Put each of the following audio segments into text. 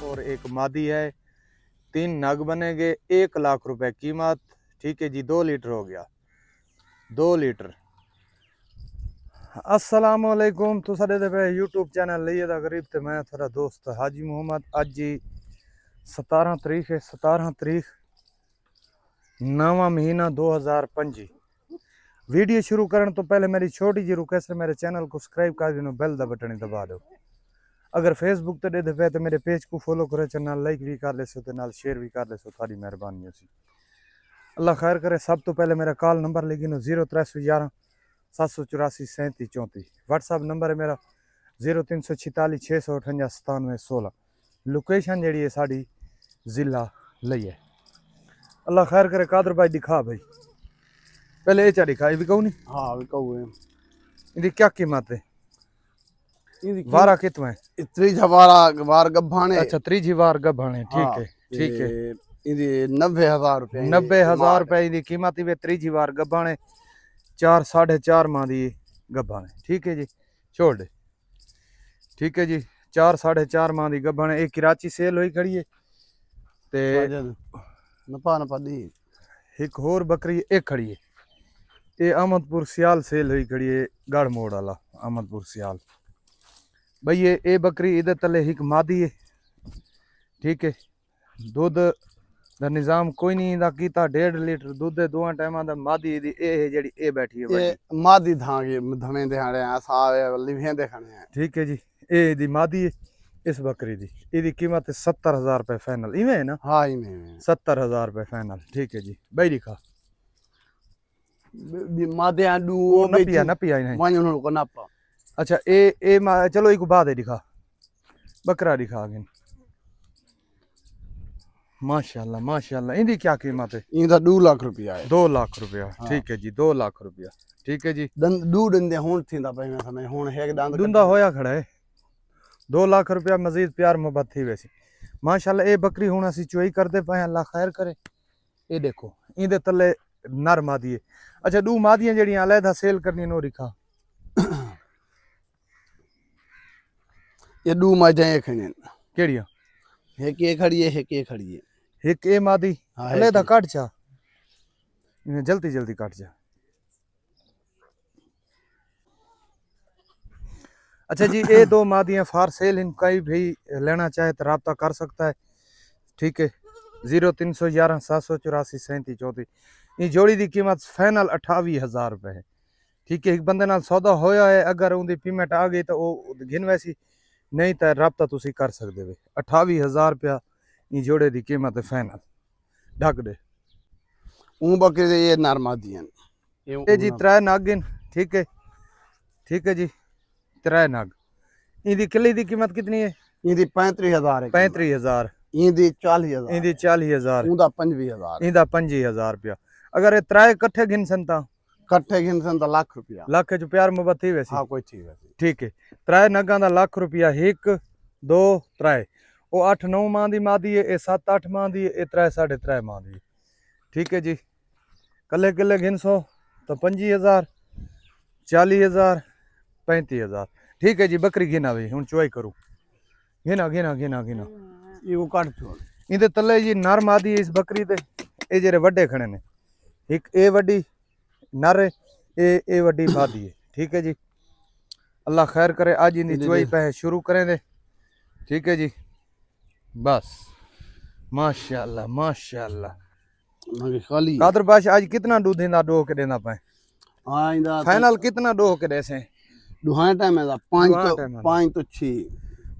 और एक मादी है। 3 नग बनेंगे, 1 लाख रुपए कीमत। ठीक है जी, 2 लीटर हो गया, 2 लीटर। अस्सलाम वालेकुम। तो साडे पे यूट्यूब चैनल लिए दा करीब ते मैं थोड़ा दोस्त हाजी मोहम्मद। अज जी 17 तारीख है, 17 तारीख 9वां महीना 2025। वीडियो शुरू करने तो पहले मेरी छोटी जी रिक्वेस्ट है, मेरे चैनल को सब्सक्राइब कर देना, बेल दा बटन दबा दो। अगर फेसबुक ते दे पे तो मेरे पेज को फॉलो करो, चैनल लाइक भी कर ले सो ते नाल शेयर भी कर ले सो, थोड़ी मेहरबानी होसी। अल्लाह खैर करे। सब तो पहले मेरा कॉल नंबर लिखी नो 0311 784 37 34। व्हाट्सअप नंबर है मेरा 0346 658 97 16। लोकेशन जी है साड़ी जिला लई है। अल्लाह खैर करे। कादर भाई दिखा भाई, पहले ये चा दिखा, ये भी कहूँ नहीं। हाँ भी कहू है। इनकी क्या कीमत है? वारा कितना है? त्रीजा वार गभाने। अच्छा, त्रीजी वार गभाने। ठीक है, ठीक है। इदी 90,000 रुपए। 90,000 रुपए इदी कीमत है। त्रीजी वार गभाने, 4 साढ़े 4 माह दी गभाने। ठीक है जी, छोड़ दे। ठीक है जी, 4 साढ़े 4 माह दी गभाने। एक कराची सेल हुई खड़ी है ते नपा दी। एक होर बकरी एक खड़ी है, ये अहमदपुर सियाल सेल हुई खड़ी है, गढ़ मोड़ वाला अहमदपुर सियाल। भाई ये बकरी इधर तले एक मादी है। ठीक है, दुध दा निजाम कोई नहीं दा कीता, 1.5 लीटर दुध है 2 टाइम दा। मादी दी ए है जेड़ी ए बैठी है, ये मादी धांगे धने दे हड़े आ सावे लिवे देखने हैं। ठीक है जी, ए दी मादी है इस बकरी दी। इदी कीमत है 70,000 रुपए फाइनल। इवें है ना? हाँ इवें 70,000 रुपए फाइनल। ठीक है जी, भाई दिखा मादे आडू नपिया नहीं वान उन को नापा। अच्छा ए चलो एक बाद है दिखा, बकरा दिखा आगे। माशाल्लाह माशाल्लाह। इनकी क्या कीमत है? इनका 2 लाख रुपया है। 2 लाख रुपया। ठीक है जी, 2 लाख रुपया। ठीक है जी। दू दंदे हुन थींदा पे में समय हुन है दंद दुंदा होया खड़ा है। 2 लाख रुपया मजीद प्यार मोहब्बत थी वैसी। माशाल्लाह ये बकरी हुन असी चोई करते पे, अल्लाह खैर करे। ये देखो इनदे तले नर मादी है। अच्छा, 2 मादियां जड़ियां अलहदा सेल करनी नो रिखा। ये 2 मादियां खड़ियां केड़ियां? एक ये खड़ी है, एक ये खड़ी है। एक ए मादी अलहदा काट जा, इन्हें जल्दी जल्दी काट जा। अच्छा जी, ये 2 मादियां फार सेल, इनका भी लेना चाहे तो रब्ता कर सकता है। ठीक है, 0311 784 37 34। ये जोड़ी की कीमत फाइनल 28,000 रुपए है। ठीक है, एक बंदे नाल सौदा होया है, अगर उनकी पेमेंट आ गई तो वो गिन वैसी, नहीं तो रब्ता तुसी कर सकते हो। 28,000 रुपया ये जोड़े की कीमत है फाइनल। ढक दे बकरी दे ये नर मादियां ये जी 3 नग। ठीक है, ठीक है जी, 3 नग। इनकी किले की कीमत कितनी है? इनकी 35,000 है। 35,000। इनकी 40,000। इनकी 40,000। उनका 25,000। इनका 25,000 रुपया। अगर ये 3 इकट्ठे गिनसन ता कट्ठे गिनसन तो लाख रुपया। लाख जो प्यार मोहब्बत थी वैसी। हाँ कोई थी वैसी। ठीक है, 3 नगां दा लाख रुपया। 1 2 3 वो 8-9 माह दी मादी है, ये 7-8 माह दी है, ये 3 साढ़े 3 माह दी। ठीक है जी, कले कले गिन सो तो 25,000 40,000 35,000। ठीक है जी, बकरी गिना भाई हूँ चुआई करूँ। गिना गिना गिना गिना ये कट छोड़। इनके तले जी नर मादी है इस बकरी दे। ये जेरे वड्डे खड़े ने, एक ए वड्डी नर है, ए वड्डी मादी है। ठीक है जी, अल्लाह खैर करे। आज इनकी चुआई पे शुरू करें दे। ठीक है जी, बस माशाल्लाह माशाल्लाह। कादर बाश आज कितना दूध इंदा डो के देना पाए? हां इंदा फाइनल कितना डो के देसे? दुहां टाइम है 5 तो 6।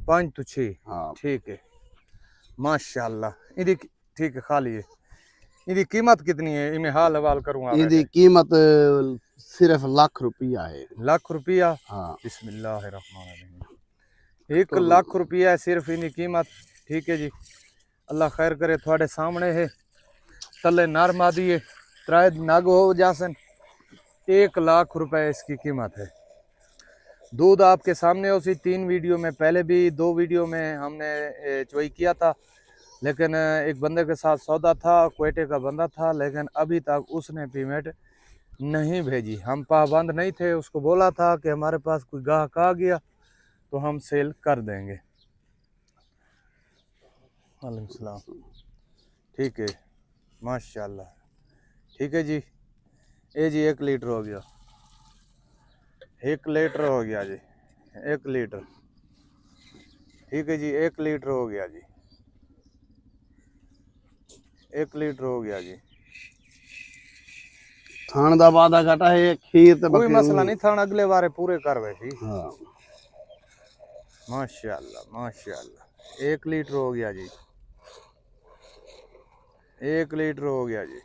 5 तो 6। हां ठीक है माशाल्लाह। इदी ठीक है, खाली है। इदी कीमत कितनी है? इमे हाल हवाल करूंगा। इदी कीमत सिर्फ लाख रुपया है। लाख रुपया? हां बिस्मिल्लाहिर्रहमानिर्रहीम। 1 लाख रुपया है सिर्फ इनकी कीमत। ठीक है जी, अल्लाह खैर करे। थोड़े सामने है, तले नर मादी है, 3 नग हो जासन। 1 लाख रुपए इसकी कीमत है। दूध आपके सामने उसी 3 वीडियो में, पहले भी 2 वीडियो में हमने चोई किया था, लेकिन एक बंदे के साथ सौदा था, क्वेटे का बंदा था, लेकिन अभी तक उसने पेमेंट नहीं भेजी। हम पाबंद नहीं थे, उसको बोला था कि हमारे पास कोई ग्राहक आ गया तो हम सेल कर देंगे। वालेकुम सलाम। ठीक है माशाल्लाह। ठीक है जी, ये जी 1 लीटर हो गया, 1 लीटर हो गया जी, 1 लीटर। ठीक है जी, 1 लीटर हो गया जी, 1 लीटर हो गया जी। थान दा वादा घटा है खीर ते कोई बाकी मसला नहीं, थान अगले बारे पूरे कर वैसी। हाँ माशाल्लाह माशाल्लाह। 1 लीटर हो गया जी, 1 लीटर हो गया जी,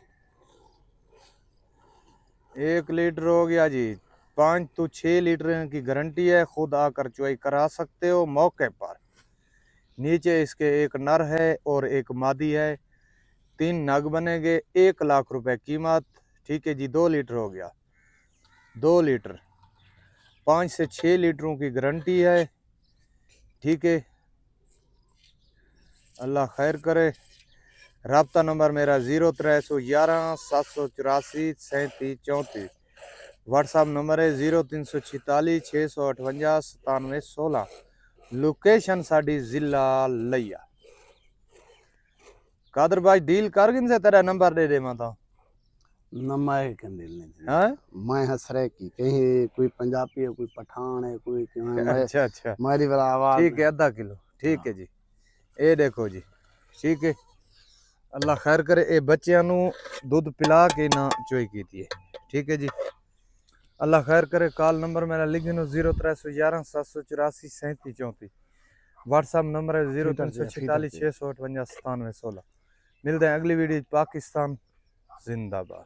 1 लीटर हो गया जी। 5 to 6 लीटर की गारंटी है, खुद आकर चुवाई करा सकते हो मौके पर। नीचे इसके एक नर है और एक मादी है, 3 नग बनेंगे, 1 लाख रुपए कीमत। ठीक है जी, 2 लीटर हो गया, 2 लीटर। 5 से 6 लीटरों की गारंटी है। ठीक है, अल्लाह खैर करे। राब्ता नंबर मेरा 0311 784 37 34। व्हाट्सअप नंबर है 0346 658 97 16। लोकेशन साडी जिला लिया। कादर भाई डील कर गिन से तेरा नंबर दे दे माता नमाए कंदिल नहीं हाँ। मैं हसरे की कहीं कोई पंजाबी है, कोई पठान है, कोई मैं अच्छा अच्छा, मेरी वाला आवाज ठीक है, आधा किलो। ठीक है जी, ये देखो जी। ठीक है, अल्लाह खैर करे। ये बच्चों नू दूध पिला के ना चोई की है। ठीक है जी, अल्लाह खैर करे। कॉल नंबर मेरा लिख गिनो 0311 784 37 34। व्हाट्सअप नंबर है 0346 658 97 16। मिलते हैं अगली वीडियो। पाकिस्तान जिंदाबाद।